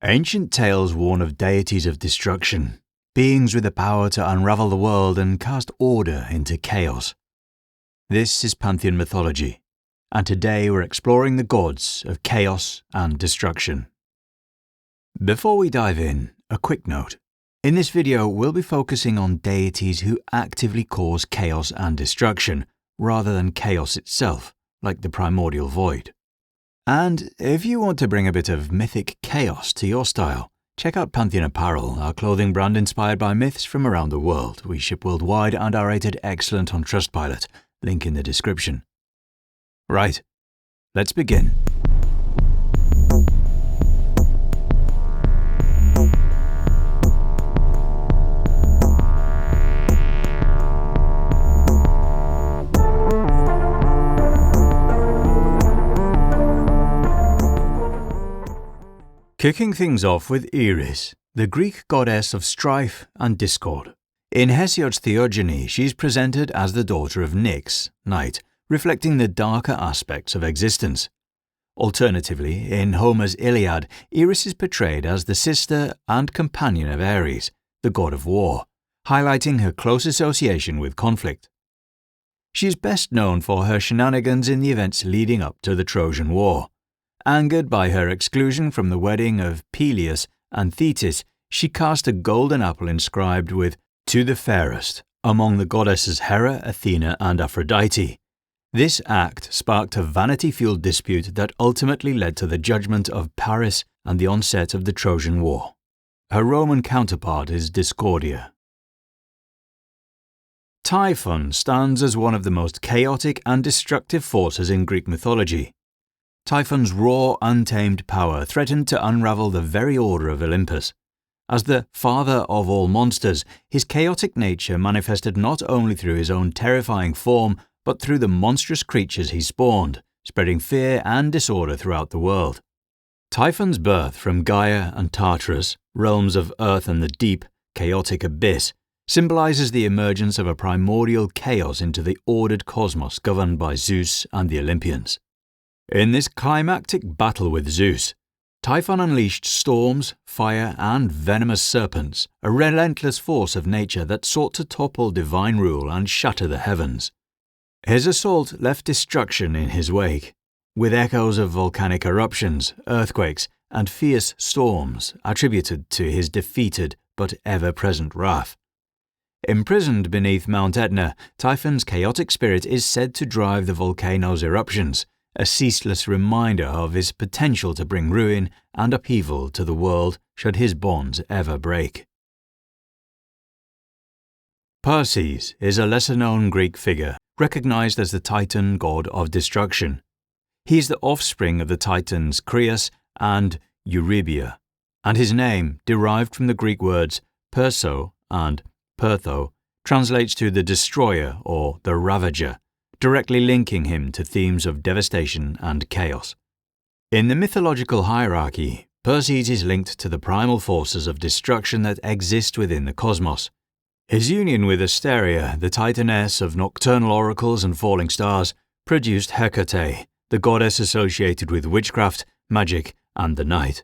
Ancient tales warn of deities of destruction, beings with the power to unravel the world and cast order into chaos. This is Pantheon mythology, and today we're exploring the gods of chaos and destruction. Before we dive in, a quick note. In this video, we'll be focusing on deities who actively cause chaos and destruction, rather than chaos itself, like the primordial void. And if you want to bring a bit of mythic chaos to your style, check out Pantheon Apparel, our clothing brand inspired by myths from around the world. We ship worldwide and are rated excellent on Trustpilot. Link in the description. Right, let's begin. Kicking things off with Eris, the Greek goddess of strife and discord. In Hesiod's Theogony, she's presented as the daughter of Nyx, night, reflecting the darker aspects of existence. Alternatively, in Homer's Iliad, Eris is portrayed as the sister and companion of Ares, the god of war, highlighting her close association with conflict. She is best known for her shenanigans in the events leading up to the Trojan War. Angered by her exclusion from the wedding of Peleus and Thetis, she cast a golden apple inscribed with "To the fairest" among the goddesses Hera, Athena, and Aphrodite. This act sparked a vanity-fueled dispute that ultimately led to the judgment of Paris and the onset of the Trojan War. Her Roman counterpart is Discordia. Typhon stands as one of the most chaotic and destructive forces in Greek mythology. Typhon's raw, untamed power threatened to unravel the very order of Olympus. As the father of all monsters, his chaotic nature manifested not only through his own terrifying form, but through the monstrous creatures he spawned, spreading fear and disorder throughout the world. Typhon's birth from Gaia and Tartarus, realms of earth and the deep, chaotic abyss, symbolizes the emergence of a primordial chaos into the ordered cosmos governed by Zeus and the Olympians. In this climactic battle with Zeus, Typhon unleashed storms, fire, and venomous serpents, a relentless force of nature that sought to topple divine rule and shatter the heavens. His assault left destruction in his wake, with echoes of volcanic eruptions, earthquakes, and fierce storms attributed to his defeated but ever-present wrath. Imprisoned beneath Mount Etna, Typhon's chaotic spirit is said to drive the volcano's eruptions, a ceaseless reminder of his potential to bring ruin and upheaval to the world should his bonds ever break. Perses is a lesser-known Greek figure, recognized as the Titan god of destruction. He is the offspring of the Titans Crius and Eurybia, and his name, derived from the Greek words perso and pertho, translates to the destroyer or the ravager, directly linking him to themes of devastation and chaos. In the mythological hierarchy, Perses is linked to the primal forces of destruction that exist within the cosmos. His union with Asteria, the titaness of nocturnal oracles and falling stars, produced Hecate, the goddess associated with witchcraft, magic, and the night.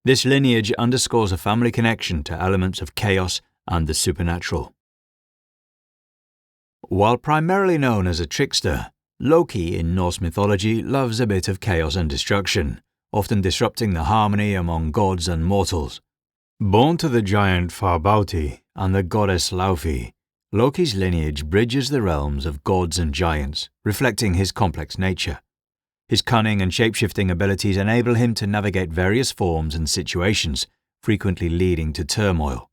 This lineage underscores a family connection to elements of chaos and the supernatural. While primarily known as a trickster, Loki in Norse mythology loves a bit of chaos and destruction, often disrupting the harmony among gods and mortals. Born to the giant Farbauti and the goddess Laufey, Loki's lineage bridges the realms of gods and giants, reflecting his complex nature. His cunning and shape-shifting abilities enable him to navigate various forms and situations, frequently leading to turmoil.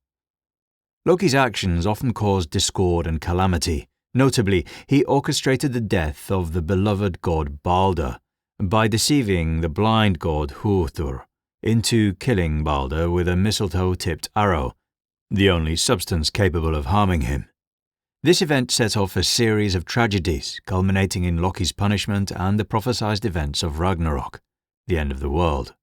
Loki's actions often cause discord and calamity. Notably, he orchestrated the death of the beloved god Balder by deceiving the blind god Húrþur into killing Balder with a mistletoe-tipped arrow, the only substance capable of harming him. This event set off a series of tragedies, culminating in Loki's punishment and the prophesied events of Ragnarok, the end of the world.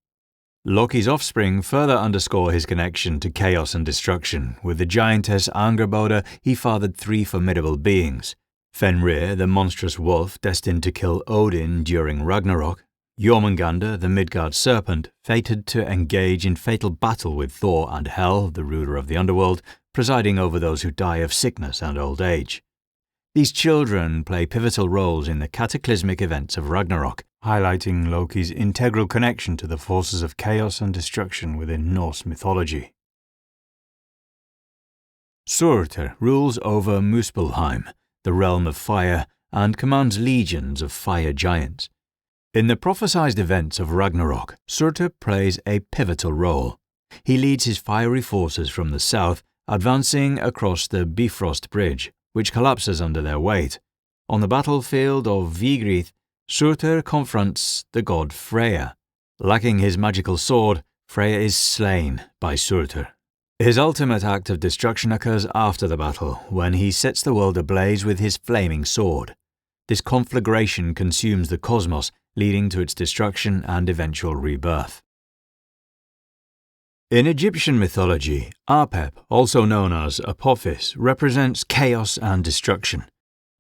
Loki's offspring further underscore his connection to chaos and destruction. With the giantess Angerboda, he fathered three formidable beings: Fenrir, the monstrous wolf destined to kill Odin during Ragnarok; Jormungandr, the Midgard serpent, fated to engage in fatal battle with Thor and Hel, the ruler of the underworld, presiding over those who die of sickness and old age. These children play pivotal roles in the cataclysmic events of Ragnarok, highlighting Loki's integral connection to the forces of chaos and destruction within Norse mythology. Surtr rules over Muspelheim, the realm of fire, and commands legions of fire giants. In the prophesied events of Ragnarok, Surtr plays a pivotal role. He leads his fiery forces from the south, advancing across the Bifrost Bridge, which collapses under their weight. On the battlefield of Vigrid, Surtr confronts the god Freyja. Lacking his magical sword, Freyja is slain by Surtr. His ultimate act of destruction occurs after the battle, when he sets the world ablaze with his flaming sword. This conflagration consumes the cosmos, leading to its destruction and eventual rebirth. In Egyptian mythology, Apep, also known as Apophis, represents chaos and destruction.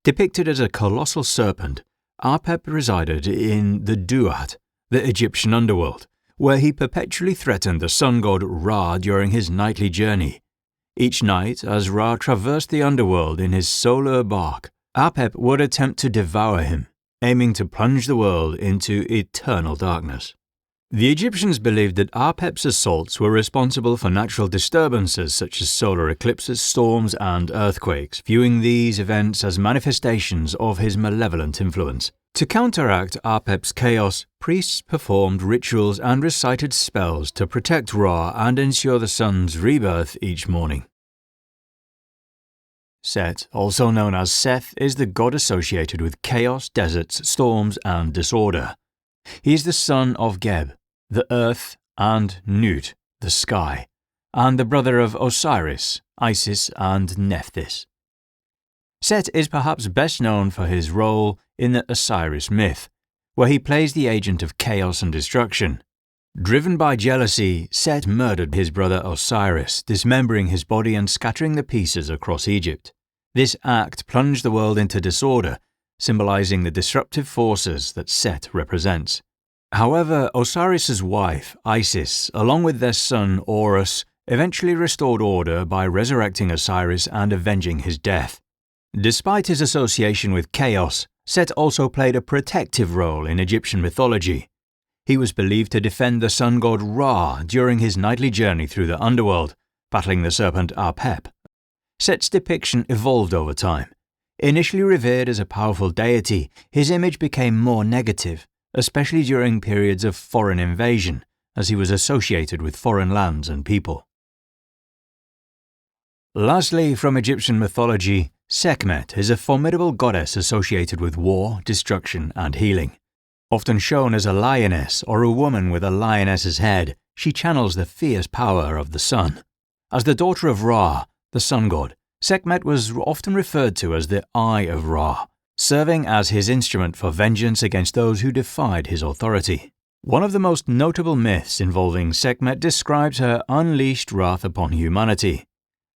Depicted as a colossal serpent, Apep resided in the Duat, the Egyptian underworld, where he perpetually threatened the sun god Ra during his nightly journey. Each night, as Ra traversed the underworld in his solar bark, Apep would attempt to devour him, aiming to plunge the world into eternal darkness. The Egyptians believed that Apep's assaults were responsible for natural disturbances such as solar eclipses, storms, and earthquakes, viewing these events as manifestations of his malevolent influence. To counteract Apep's chaos, priests performed rituals and recited spells to protect Ra and ensure the sun's rebirth each morning. Set, also known as Seth, is the god associated with chaos, deserts, storms, and disorder. He is the son of Geb, the earth, and Nut, the sky, and the brother of Osiris, Isis, and Nephthys. Set is perhaps best known for his role in the Osiris myth, where he plays the agent of chaos and destruction. Driven by jealousy, Set murdered his brother Osiris, dismembering his body and scattering the pieces across Egypt. This act plunged the world into disorder, symbolizing the disruptive forces that Set represents. However, Osiris's wife, Isis, along with their son Horus, eventually restored order by resurrecting Osiris and avenging his death. Despite his association with chaos, Set also played a protective role in Egyptian mythology. He was believed to defend the sun god Ra during his nightly journey through the underworld, battling the serpent Apep. Set's depiction evolved over time. Initially revered as a powerful deity, his image became more negative, especially during periods of foreign invasion, as he was associated with foreign lands and people. Lastly, from Egyptian mythology, Sekmet is a formidable goddess associated with war, destruction, and healing. Often shown as a lioness or a woman with a lioness's head, she channels the fierce power of the sun. As the daughter of Ra, the sun god, Sekmet was often referred to as the Eye of Ra, serving as his instrument for vengeance against those who defied his authority. One of the most notable myths involving Sekmet describes her unleashed wrath upon humanity.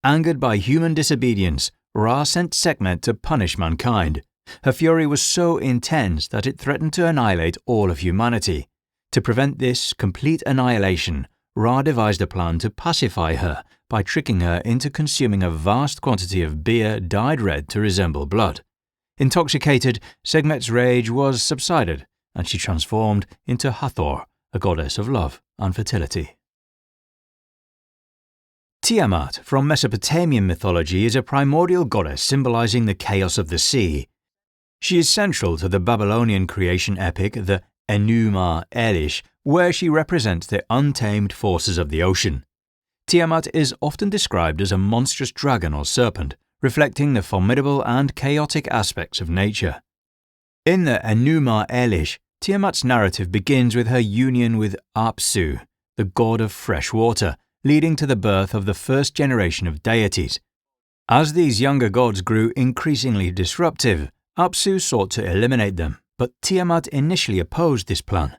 Angered by human disobedience, Ra sent Sekmet to punish mankind. Her fury was so intense that it threatened to annihilate all of humanity. To prevent this complete annihilation, Ra devised a plan to pacify her by tricking her into consuming a vast quantity of beer dyed red to resemble blood. Intoxicated, Sekmet's rage was subsided, and she transformed into Hathor, a goddess of love and fertility. Tiamat from Mesopotamian mythology is a primordial goddess symbolizing the chaos of the sea. She is central to the Babylonian creation epic, the Enuma Elish, where she represents the untamed forces of the ocean. Tiamat is often described as a monstrous dragon or serpent, reflecting the formidable and chaotic aspects of nature. In the Enuma Elish, Tiamat's narrative begins with her union with Apsu, the god of fresh water, leading to the birth of the first generation of deities. As these younger gods grew increasingly disruptive, Apsu sought to eliminate them, but Tiamat initially opposed this plan.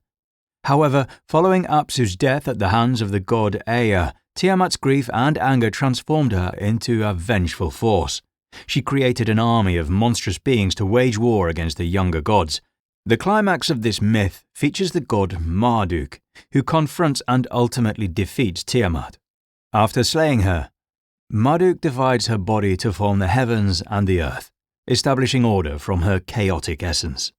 However, following Apsu's death at the hands of the god Ea, Tiamat's grief and anger transformed her into a vengeful force. She created an army of monstrous beings to wage war against the younger gods. The climax of this myth features the god Marduk, who confronts and ultimately defeats Tiamat. After slaying her, Marduk divides her body to form the heavens and the earth, establishing order from her chaotic essence.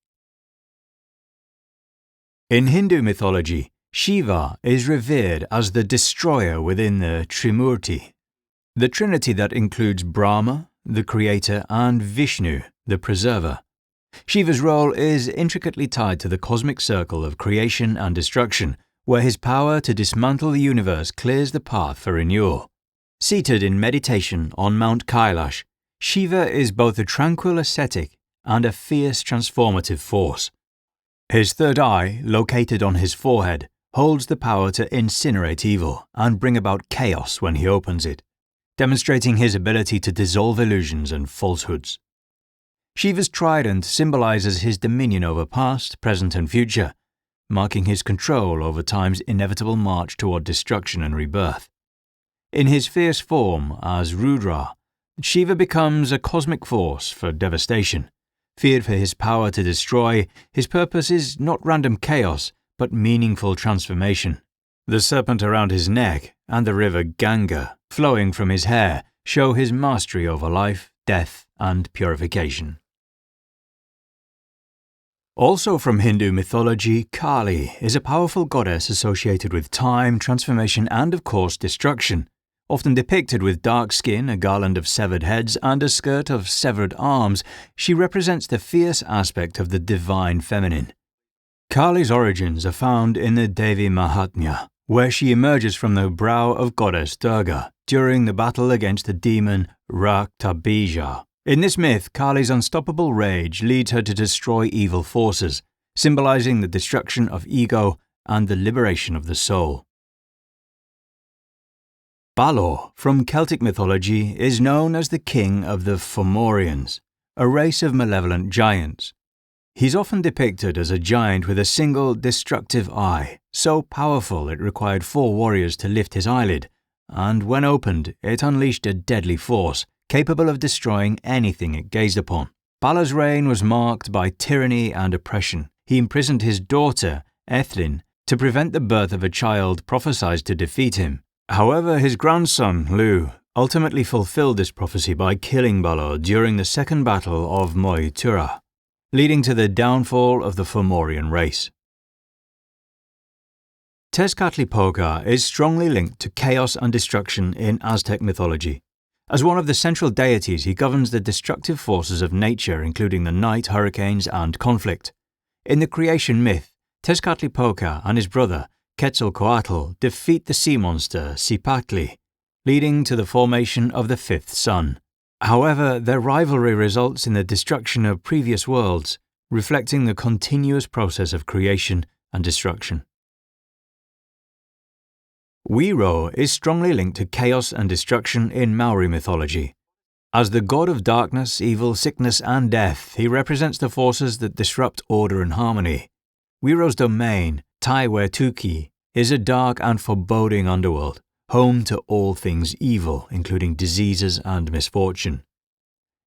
In Hindu mythology, Shiva is revered as the destroyer within the Trimurti, the trinity that includes Brahma, the creator, and Vishnu, the preserver. Shiva's role is intricately tied to the cosmic circle of creation and destruction, where his power to dismantle the universe clears the path for renewal. Seated in meditation on Mount Kailash, Shiva is both a tranquil ascetic and a fierce transformative force. His third eye, located on his forehead, holds the power to incinerate evil and bring about chaos when he opens it, demonstrating his ability to dissolve illusions and falsehoods. Shiva's trident symbolizes his dominion over past, present, and future, marking his control over time's inevitable march toward destruction and rebirth. In his fierce form as Rudra, Shiva becomes a cosmic force for devastation. Feared for his power to destroy, his purpose is not random chaos, but meaningful transformation. The serpent around his neck and the river Ganga, flowing from his hair, show his mastery over life, death, and purification. Also from Hindu mythology, Kali is a powerful goddess associated with time, transformation, and of course destruction. Often depicted with dark skin, a garland of severed heads, and a skirt of severed arms, she represents the fierce aspect of the divine feminine. Kali's origins are found in the Devi Mahatmya, where she emerges from the brow of goddess Durga during the battle against the demon Raktabija. In this myth, Kali's unstoppable rage leads her to destroy evil forces, symbolizing the destruction of ego and the liberation of the soul. Balor, from Celtic mythology, is known as the king of the Fomorians, a race of malevolent giants. He's often depicted as a giant with a single destructive eye, so powerful it required 4 warriors to lift his eyelid, and when opened, it unleashed a deadly force, capable of destroying anything it gazed upon. Balor's reign was marked by tyranny and oppression. He imprisoned his daughter, Ethlin, to prevent the birth of a child prophesied to defeat him. However, his grandson, Lu, ultimately fulfilled this prophecy by killing Balor during the Second Battle of Moytura, leading to the downfall of the Fomorian race. Tezcatlipoca is strongly linked to chaos and destruction in Aztec mythology. As one of the central deities, he governs the destructive forces of nature, including the night, hurricanes, and conflict. In the creation myth, Tezcatlipoca and his brother, Quetzalcoatl, defeat the sea monster Cipactli, leading to the formation of the fifth sun. However, their rivalry results in the destruction of previous worlds, reflecting the continuous process of creation and destruction. Weiro is strongly linked to chaos and destruction in Maori mythology. As the god of darkness, evil, sickness, and death, he represents the forces that disrupt order and harmony. Weiro's domain, Taiwetuki, is a dark and foreboding underworld, home to all things evil, including diseases and misfortune.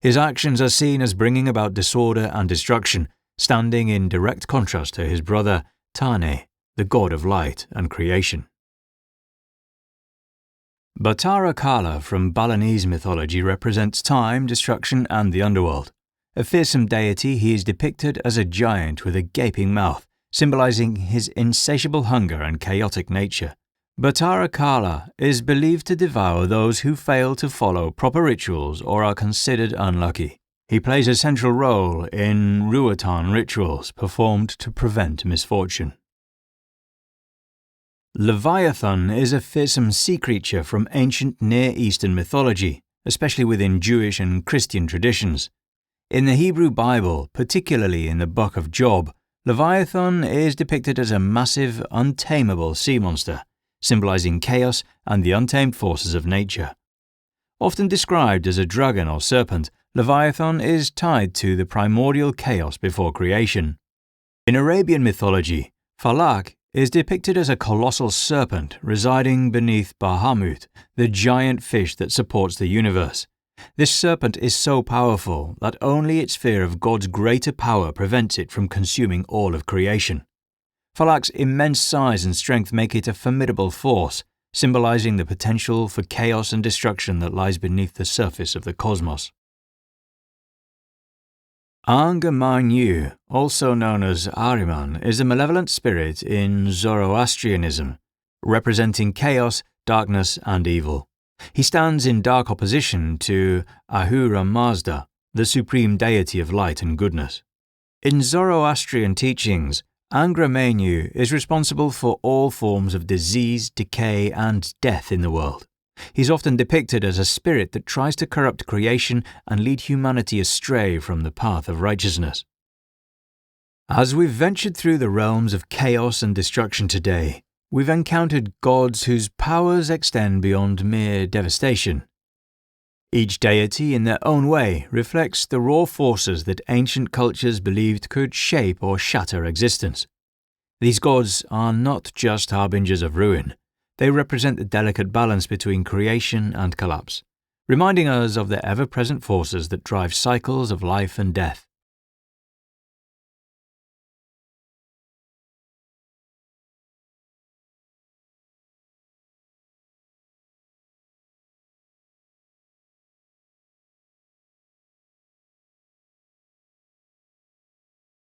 His actions are seen as bringing about disorder and destruction, standing in direct contrast to his brother, Tane, the god of light and creation. Batara Kala from Balinese mythology represents time, destruction, and the underworld. A fearsome deity, he is depicted as a giant with a gaping mouth, symbolizing his insatiable hunger and chaotic nature. Batara Kala is believed to devour those who fail to follow proper rituals or are considered unlucky. He plays a central role in Ruatan rituals performed to prevent misfortune. Leviathan is a fearsome sea creature from ancient Near Eastern mythology, especially within Jewish and Christian traditions. In the Hebrew Bible, particularly in the Book of Job, Leviathan is depicted as a massive, untamable sea monster, symbolizing chaos and the untamed forces of nature. Often described as a dragon or serpent, Leviathan is tied to the primordial chaos before creation. In Arabian mythology, Falak is depicted as a colossal serpent residing beneath Bahamut, the giant fish that supports the universe. This serpent is so powerful that only its fear of God's greater power prevents it from consuming all of creation. Falak's immense size and strength make it a formidable force, symbolizing the potential for chaos and destruction that lies beneath the surface of the cosmos. Anianu, also known as Ahriman, is a malevolent spirit in Zoroastrianism, representing chaos, darkness, and evil. He stands in dark opposition to Ahura Mazda, the supreme deity of light and goodness. In Zoroastrian teachings, Anianu is responsible for all forms of disease, decay, and death in the world. He's often depicted as a spirit that tries to corrupt creation and lead humanity astray from the path of righteousness. As we've ventured through the realms of chaos and destruction today, we've encountered gods whose powers extend beyond mere devastation. Each deity, in their own way, reflects the raw forces that ancient cultures believed could shape or shatter existence. These gods are not just harbingers of ruin. They represent the delicate balance between creation and collapse, reminding us of the ever-present forces that drive cycles of life and death.